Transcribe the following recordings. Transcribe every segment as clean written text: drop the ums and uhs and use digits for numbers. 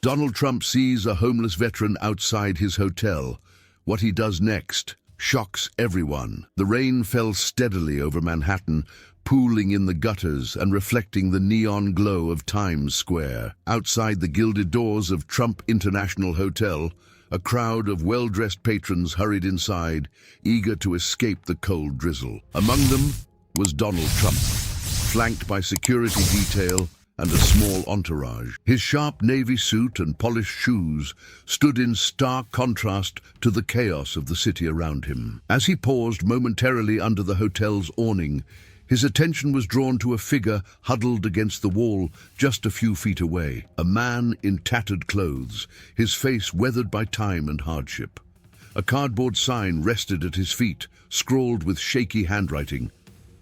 Donald Trump sees a homeless veteran outside his hotel. What he does next shocks everyone. The rain fell steadily over Manhattan, pooling in the gutters and reflecting the neon glow of Times Square. Outside the gilded doors of Trump International Hotel, a crowd of well-dressed patrons hurried inside, eager to escape the cold drizzle. Among them was Donald Trump, flanked by security detail and a small entourage. His sharp navy suit and polished shoes stood in stark contrast to the chaos of the city around him. As he paused momentarily under the hotel's awning, his attention was drawn to a figure huddled against the wall just a few feet away. A man in tattered clothes, his face weathered by time and hardship. A cardboard sign rested at his feet, scrawled with shaky handwriting.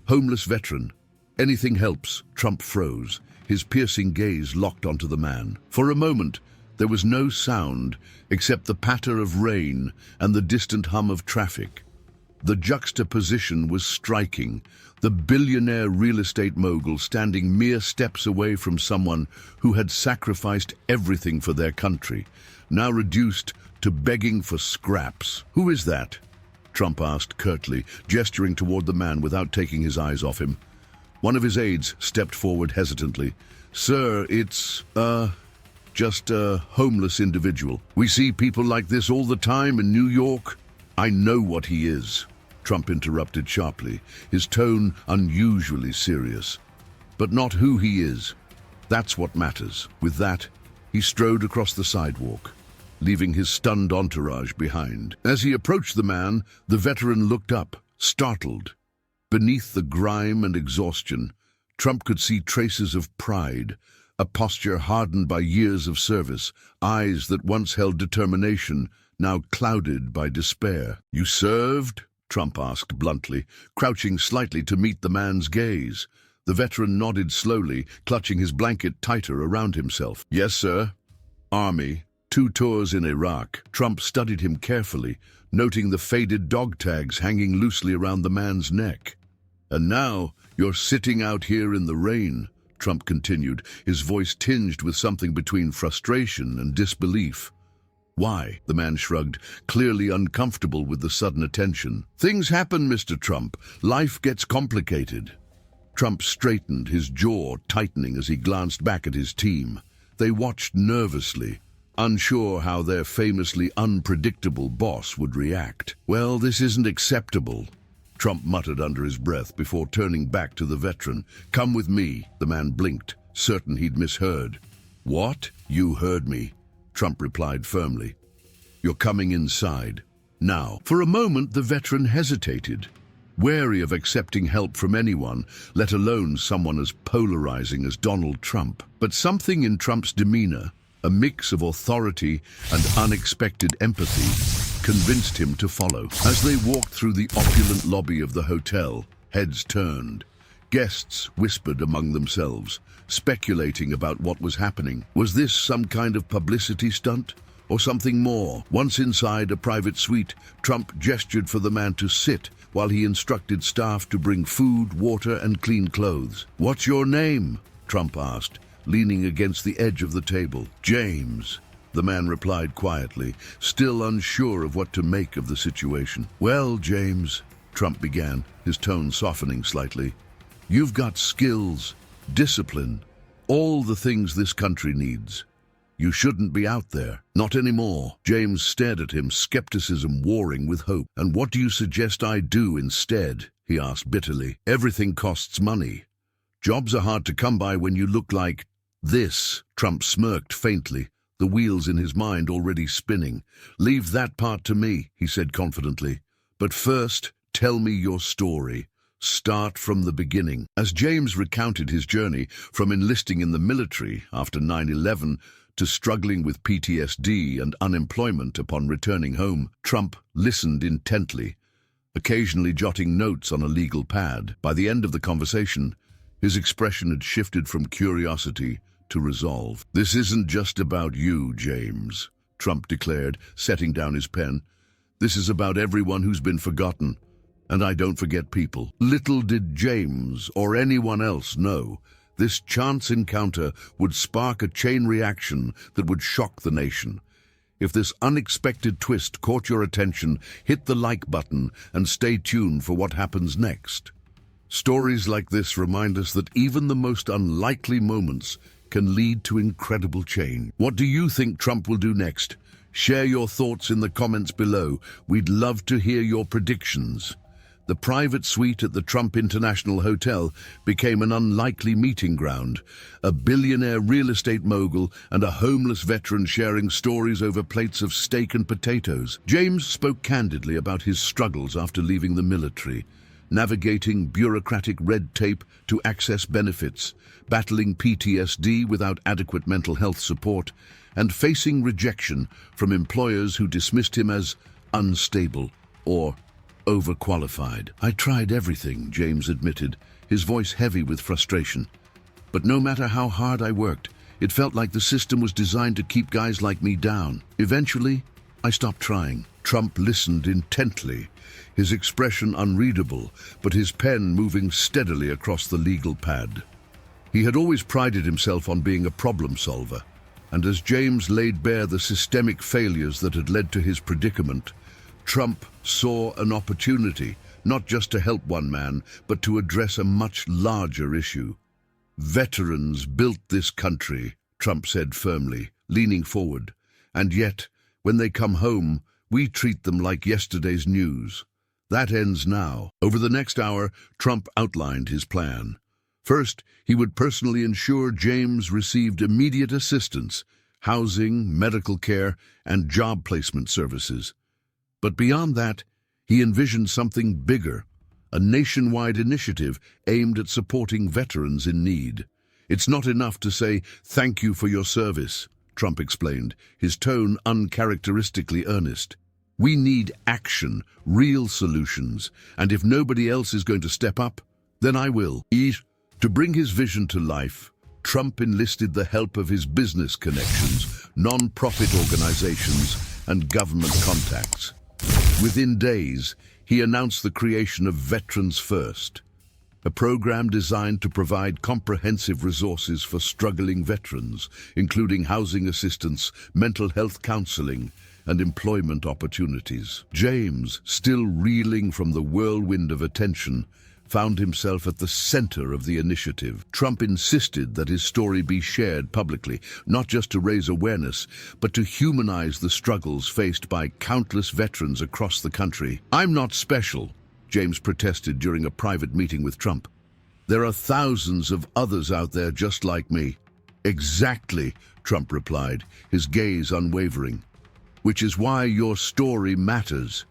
"Homeless veteran. Anything helps." Trump froze, his piercing gaze locked onto the man. For a moment, there was no sound except the patter of rain and the distant hum of traffic. The juxtaposition was striking. The billionaire real estate mogul standing mere steps away from someone who had sacrificed everything for their country, now reduced to begging for scraps. "Who is that?" Trump asked curtly, gesturing toward the man without taking his eyes off him. One of his aides stepped forward hesitantly. "Sir, it's, just a homeless individual. We see people like this all the time in New York." "I know what he is," Trump interrupted sharply, his tone unusually serious. "But not who he is. That's what matters." With that, he strode across the sidewalk, leaving his stunned entourage behind. As he approached the man, the veteran looked up, startled. Beneath the grime and exhaustion, Trump could see traces of pride, a posture hardened by years of service, eyes that once held determination, now clouded by despair. "You served?" Trump asked bluntly, crouching slightly to meet the man's gaze. The veteran nodded slowly, clutching his blanket tighter around himself. "Yes, sir. Army. 2 tours in Iraq." Trump studied him carefully, noting the faded dog tags hanging loosely around the man's neck. "And now you're sitting out here in the rain," Trump continued, his voice tinged with something between frustration and disbelief. "Why?" The man shrugged, clearly uncomfortable with the sudden attention. "Things happen, Mr. Trump. Life gets complicated." Trump straightened, his jaw tightening as he glanced back at his team. They watched nervously, unsure how their famously unpredictable boss would react. "Well, this isn't acceptable," Trump muttered under his breath before turning back to the veteran. "Come with me." The man blinked, certain he'd misheard. "What? You heard me," Trump replied firmly. "You're coming inside. Now." For a moment, the veteran hesitated, wary of accepting help from anyone, let alone someone as polarizing as Donald Trump. But something in Trump's demeanor, a mix of authority and unexpected empathy, convinced him to follow. As they walked through the opulent lobby of the hotel, heads turned. Guests whispered among themselves, speculating about what was happening. Was this some kind of publicity stunt, or something more? Once inside a private suite, Trump gestured for the man to sit while he instructed staff to bring food, water, and clean clothes. "What's your name?" Trump asked, leaning against the edge of the table. "James," the man replied quietly, still unsure of what to make of the situation. "Well, James," Trump began, his tone softening slightly, "you've got skills, discipline, all the things this country needs. You shouldn't be out there. Not anymore." James stared at him, skepticism warring with hope. "And what do you suggest I do instead?" he asked bitterly. "Everything costs money. Jobs are hard to come by when you look like this." Trump smirked faintly, the wheels in his mind already spinning. "Leave that part to me," he said confidently. "But first, tell me your story. Start from the beginning." As James recounted his journey from enlisting in the military after 9/11 to struggling with PTSD and unemployment upon returning home, Trump listened intently, occasionally jotting notes on a legal pad. By the end of the conversation, his expression had shifted from curiosity to resolve. "This isn't just about you, James," Trump declared, setting down his pen. "This is about everyone who's been forgotten, and I don't forget people." Little did James or anyone else know This chance encounter would spark a chain reaction that would shock the nation. If this unexpected twist caught your attention, hit the like button and stay tuned for what happens next. Stories like this remind us that even the most unlikely moments can lead to incredible change. What do you think Trump will do next? Share your thoughts in the comments below. We'd love to hear your predictions. The private suite at the Trump International Hotel became an unlikely meeting ground. A billionaire real estate mogul and a homeless veteran sharing stories over plates of steak and potatoes. James spoke candidly about his struggles after leaving the military, navigating bureaucratic red tape to access benefits, battling PTSD without adequate mental health support, and facing rejection from employers who dismissed him as unstable or overqualified. "I tried everything," James admitted, his voice heavy with frustration. "But no matter how hard I worked, it felt like the system was designed to keep guys like me down. Eventually, I stopped trying." Trump listened intently, his expression unreadable, but his pen moving steadily across the legal pad. He had always prided himself on being a problem solver, and as James laid bare the systemic failures that had led to his predicament, Trump saw an opportunity, not just to help one man, but to address a much larger issue. "Veterans built this country," Trump said firmly, leaning forward. "And yet, when they come home, we treat them like yesterday's news. That ends now." Over the next hour, Trump outlined his plan. First, he would personally ensure James received immediate assistance, housing, medical care, and job placement services. But beyond that, he envisioned something bigger, a nationwide initiative aimed at supporting veterans in need. "It's not enough to say, 'Thank you for your service,'" Trump explained, his tone uncharacteristically earnest. "We need action, real solutions, and if nobody else is going to step up, then I will." To bring his vision to life, Trump enlisted the help of his business connections, non-profit organizations, and government contacts. Within days, he announced the creation of Veterans First, a program designed to provide comprehensive resources for struggling veterans, including housing assistance, mental health counseling, and employment opportunities. James, still reeling from the whirlwind of attention, found himself at the center of the initiative. Trump insisted that his story be shared publicly, not just to raise awareness, but to humanize the struggles faced by countless veterans across the country. "I'm not special," James protested during a private meeting with Trump. "There are thousands of others out there just like me." "Exactly," Trump replied, his gaze unwavering. "Which is why your story matters.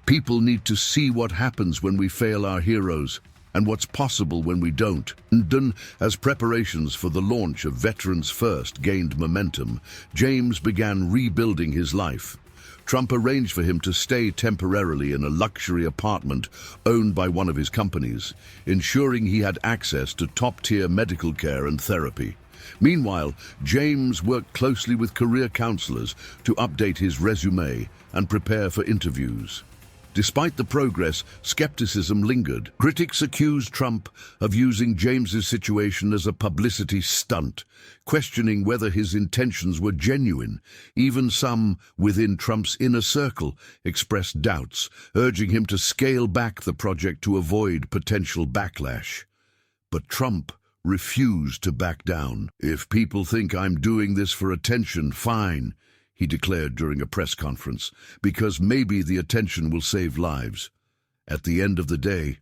People need to see what happens when we fail our heroes, and what's possible when we don't." And as preparations for the launch of Veterans First gained momentum, James began rebuilding his life. Trump arranged for him to stay temporarily in a luxury apartment owned by one of his companies, ensuring he had access to top-tier medical care and therapy. Meanwhile, James worked closely with career counselors to update his resume and prepare for interviews. Despite the progress, skepticism lingered. Critics accused Trump of using James's situation as a publicity stunt, questioning whether his intentions were genuine. Even some within Trump's inner circle expressed doubts, urging him to scale back the project to avoid potential backlash. But Trump refused to back down. "If people think I'm doing this for attention, fine," he declared during a press conference, "because maybe the attention will save lives. At the end of the day,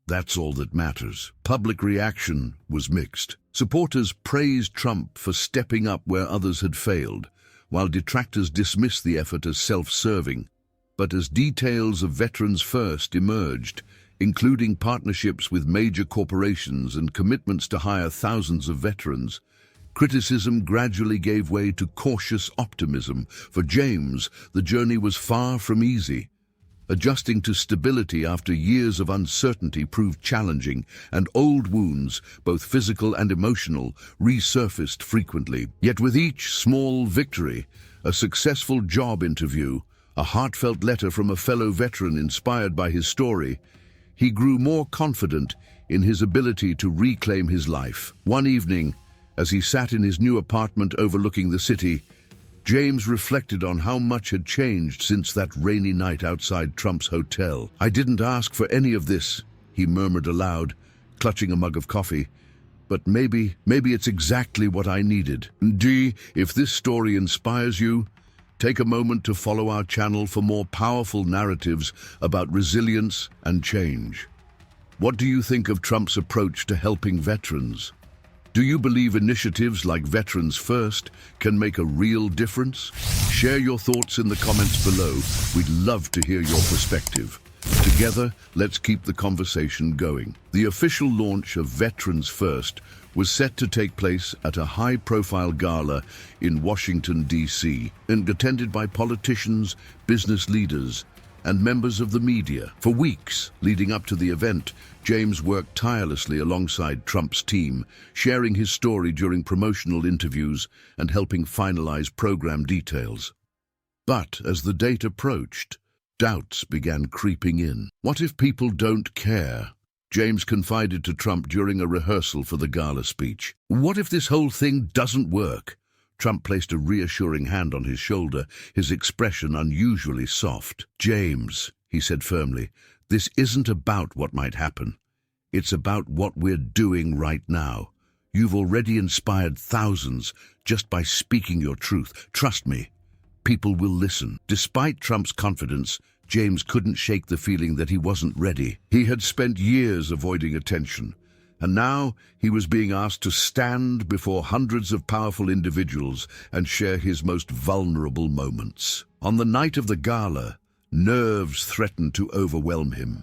that's all that matters." Public reaction was mixed. Supporters praised Trump for stepping up where others had failed, while detractors dismissed the effort as self-serving. But as details of Veterans First emerged, including partnerships with major corporations and commitments to hire thousands of veterans, criticism gradually gave way to cautious optimism. For James, the journey was far from easy. Adjusting to stability after years of uncertainty proved challenging, and old wounds, both physical and emotional, resurfaced frequently. Yet with each small victory, a successful job interview, a heartfelt letter from a fellow veteran inspired by his story, he grew more confident in his ability to reclaim his life. One evening, as he sat in his new apartment overlooking the city, James reflected on how much had changed since that rainy night outside Trump's hotel. "I didn't ask for any of this," he murmured aloud, clutching a mug of coffee. "But maybe it's exactly what I needed." If this story inspires you, take a moment to follow our channel for more powerful narratives about resilience and change. What do you think of Trump's approach to helping veterans? Do you believe initiatives like Veterans First can make a real difference? Share your thoughts in the comments below. We'd love to hear your perspective. Together, let's keep the conversation going. The official launch of Veterans First was set to take place at a high-profile gala in Washington, D.C., and attended by politicians, business leaders, and members of the media. For weeks leading up to the event, James worked tirelessly alongside Trump's team, sharing his story during promotional interviews and helping finalize program details. But as the date approached, doubts began creeping in. What if people don't care? James confided to Trump during a rehearsal for the gala speech. What if this whole thing doesn't work? Trump placed a reassuring hand on his shoulder, his expression unusually soft. "James," he said firmly, "this isn't about what might happen. It's about what we're doing right now. You've already inspired thousands just by speaking your truth. Trust me, people will listen." Despite Trump's confidence, James couldn't shake the feeling that he wasn't ready. He had spent years avoiding attention, and now he was being asked to stand before hundreds of powerful individuals and share his most vulnerable moments. On the night of the gala, nerves threatened to overwhelm him.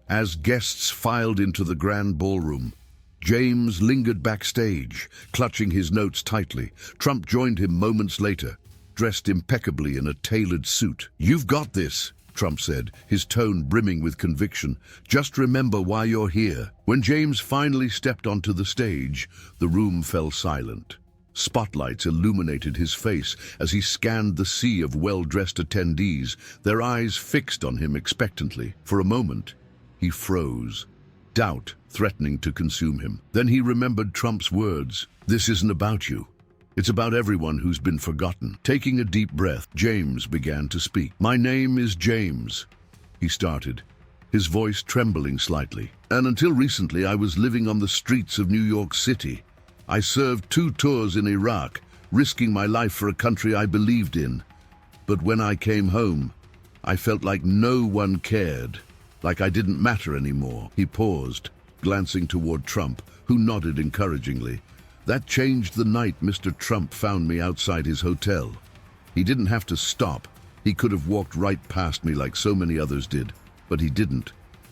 As guests filed into the grand ballroom, James lingered backstage, clutching his notes tightly. Trump joined him moments later, dressed impeccably in a tailored suit. "You've got this," Trump said, his tone brimming with conviction. "Just remember why you're here." When James finally stepped onto the stage, the room fell silent. Spotlights illuminated his face as he scanned the sea of well-dressed attendees, their eyes fixed on him expectantly. For a moment, he froze, doubt threatening to consume him. Then he remembered Trump's words, "This isn't about you. It's about everyone who's been forgotten." Taking a deep breath, James began to speak. "My name is James," he started, his voice trembling slightly. "And until recently, I was living on the streets of New York City. I served 2 tours in Iraq, risking my life for a country I believed in. But when I came home, I felt like no one cared, like I didn't matter anymore." He paused, glancing toward Trump, who nodded encouragingly. "That changed the night Mr. Trump found me outside his hotel. He didn't have to stop. He could have walked right past me like so many others did, but he didn't.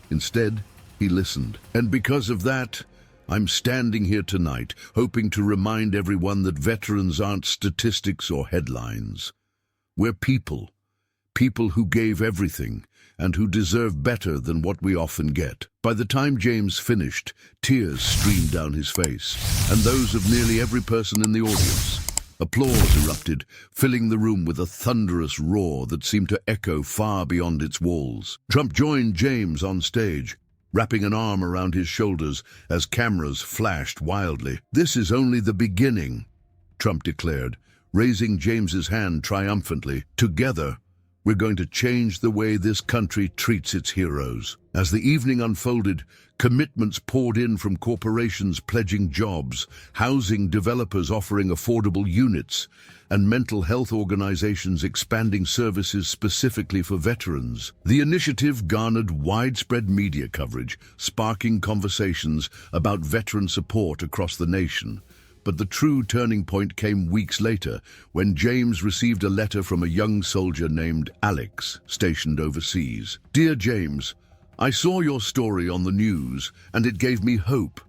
Instead, he listened. And because of that, I'm standing here tonight, hoping to remind everyone that veterans aren't statistics or headlines. We're people who gave everything, and who deserve better than what we often get." By the time James finished, tears streamed down his face, and those of nearly every person in the audience. Applause erupted, filling the room with a thunderous roar that seemed to echo far beyond its walls. Trump joined James on stage, wrapping an arm around his shoulders as cameras flashed wildly. "This is only the beginning," Trump declared, raising James's hand triumphantly. "Together, we're going to change the way this country treats its heroes." As the evening unfolded, commitments poured in from corporations pledging jobs, housing developers offering affordable units, and mental health organizations expanding services specifically for veterans. The initiative garnered widespread media coverage, sparking conversations about veteran support across the nation. But the true turning point came weeks later, when James received a letter from a young soldier named Alex, stationed overseas. "Dear James, I saw your story on the news, and it gave me hope.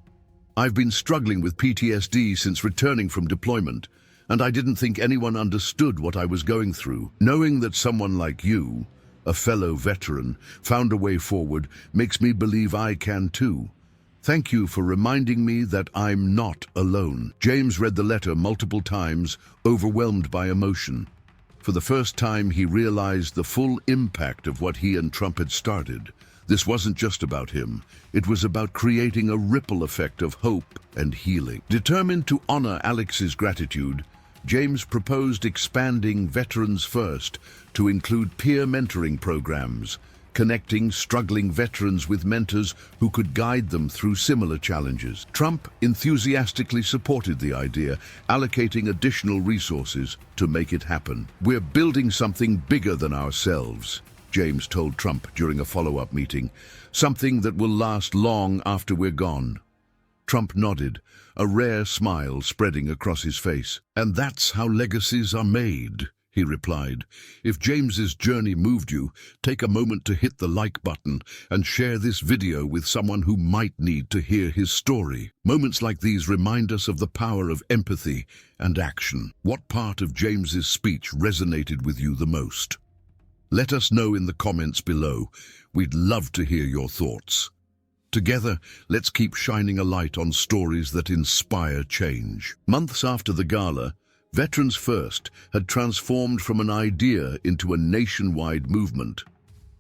I've been struggling with PTSD since returning from deployment, and I didn't think anyone understood what I was going through. Knowing that someone like you, a fellow veteran, found a way forward makes me believe I can too. Thank you for reminding me that I'm not alone." James read the letter multiple times, overwhelmed by emotion. For the first time, he realized the full impact of what he and Trump had started. This wasn't just about him. It was about creating a ripple effect of hope and healing. Determined to honor Alex's gratitude, James proposed expanding Veterans First to include peer mentoring programs, connecting struggling veterans with mentors who could guide them through similar challenges. Trump enthusiastically supported the idea, allocating additional resources to make it happen. "We're building something bigger than ourselves," James told Trump during a follow-up meeting, "something that will last long after we're gone." Trump nodded, a rare smile spreading across his face. "And that's how legacies are made," he replied. "If James's journey moved you, take a moment to hit the like button and share this video with someone who might need to hear his story." Moments like these remind us of the power of empathy and action. What part of James's speech resonated with you the most? Let us know in the comments below. We'd love to hear your thoughts. Together, let's keep shining a light on stories that inspire change. Months after the gala, Veterans First had transformed from an idea into a nationwide movement.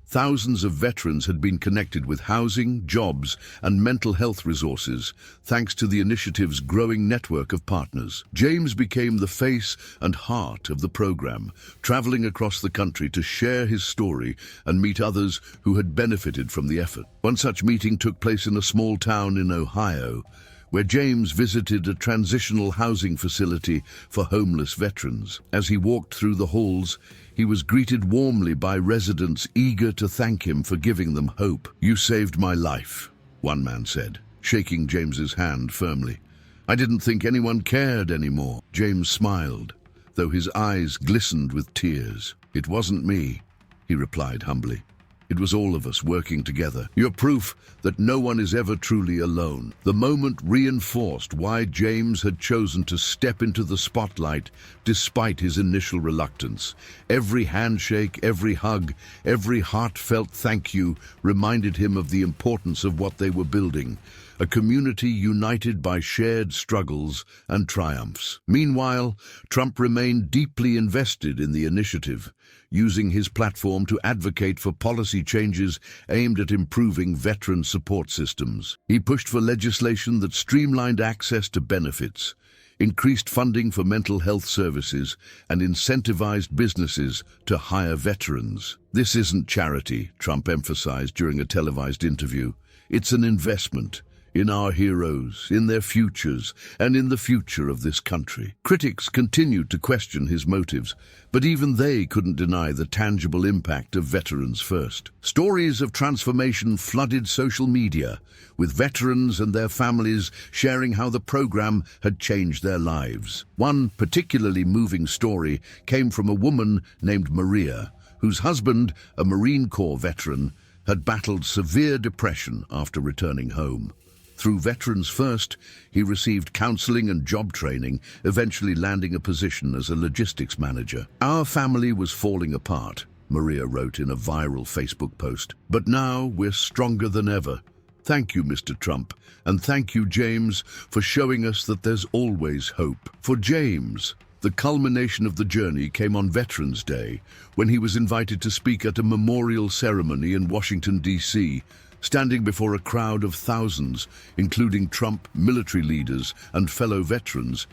Thousands of veterans had been connected with housing, jobs, and mental health resources, thanks to the initiative's growing network of partners. James became the face and heart of the program, traveling across the country to share his story and meet others who had benefited from the effort. One such meeting took place in a small town in Ohio, where James visited a transitional housing facility for homeless veterans. As he walked through the halls, he was greeted warmly by residents eager to thank him for giving them hope. "You saved my life," one man said, shaking James's hand firmly. "I didn't think anyone cared anymore." James smiled, though his eyes glistened with tears. "It wasn't me," he replied humbly. "It was all of us working together. You're proof that no one is ever truly alone." The moment reinforced why James had chosen to step into the spotlight despite his initial reluctance. Every handshake, every hug, every heartfelt thank you reminded him of the importance of what they were building, a community united by shared struggles and triumphs. Meanwhile, Trump remained deeply invested in the initiative, using his platform to advocate for policy changes aimed at improving veteran support systems. He pushed for legislation that streamlined access to benefits, increased funding for mental health services, and incentivized businesses to hire veterans. "This isn't charity," Trump emphasized during a televised interview. "It's an investment in our heroes, in their futures, and in the future of this country." Critics continued to question his motives, but even they couldn't deny the tangible impact of Veterans First. Stories of transformation flooded social media, with veterans and their families sharing how the program had changed their lives. One particularly moving story came from a woman named Maria, whose husband, a Marine Corps veteran, had battled severe depression after returning home. Through Veterans First, he received counseling and job training, eventually landing a position as a logistics manager. "Our family was falling apart," Maria wrote in a viral Facebook post. "But now we're stronger than ever. Thank you, Mr. Trump, and thank you, James, for showing us that there's always hope." For James, the culmination of the journey came on Veterans Day, when he was invited to speak at a memorial ceremony in Washington, D.C., standing before a crowd of thousands, including Trump, military leaders, and fellow veterans.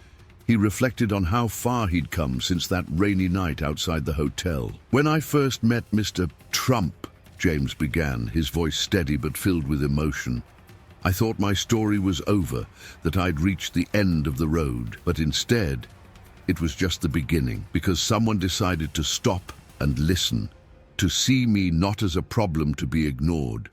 He reflected on how far he'd come since that rainy night outside the hotel. "When I first met Mr. Trump," James began, his voice steady but filled with emotion, "I thought my story was over, that I'd reached the end of the road. But instead, it was just the beginning, because someone decided to stop and listen, to see me not as a problem to be ignored,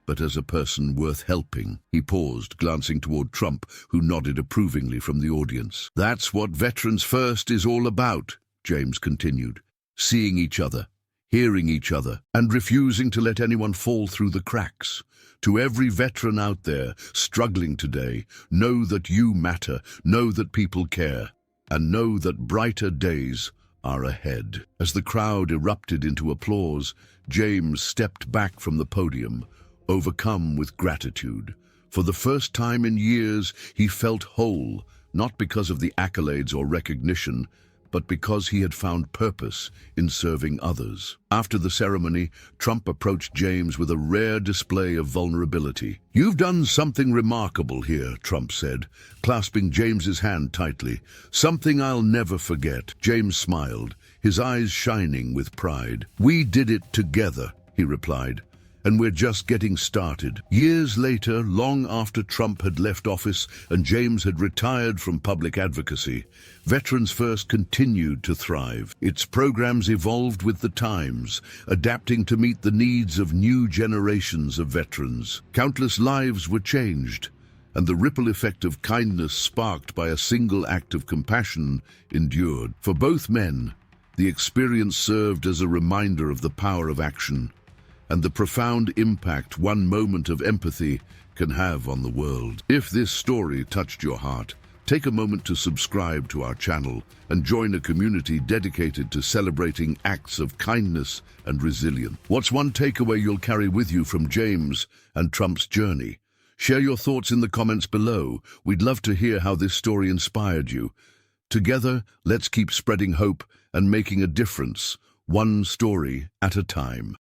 but as a person worth helping." He paused, glancing toward Trump, who nodded approvingly from the audience. "That's what Veterans First is all about," James continued. "Seeing each other, hearing each other, and refusing to let anyone fall through the cracks. To every veteran out there struggling today, know that you matter, know that people care, and know that brighter days are ahead." As the crowd erupted into applause, James stepped back from the podium, overcome with gratitude. For the first time in years, he felt whole, not because of the accolades or recognition, but because he had found purpose in serving others. After the ceremony, Trump approached James with a rare display of vulnerability. "You've done something remarkable here," Trump said, clasping James's hand tightly. "Something I'll never forget." James smiled, his eyes shining with pride. "We did it together," he replied, "and we're just getting started." Years later, long after Trump had left office and James had retired from public advocacy, Veterans First continued to thrive. Its programs evolved with the times, adapting to meet the needs of new generations of veterans. Countless lives were changed, and the ripple effect of kindness sparked by a single act of compassion endured. For both men, the experience served as a reminder of the power of action and the profound impact one moment of empathy can have on the world. If this story touched your heart, take a moment to subscribe to our channel and join a community dedicated to celebrating acts of kindness and resilience. What's one takeaway you'll carry with you from James and Trump's journey? Share your thoughts in the comments below. We'd love to hear how this story inspired you. Together, let's keep spreading hope and making a difference, one story at a time.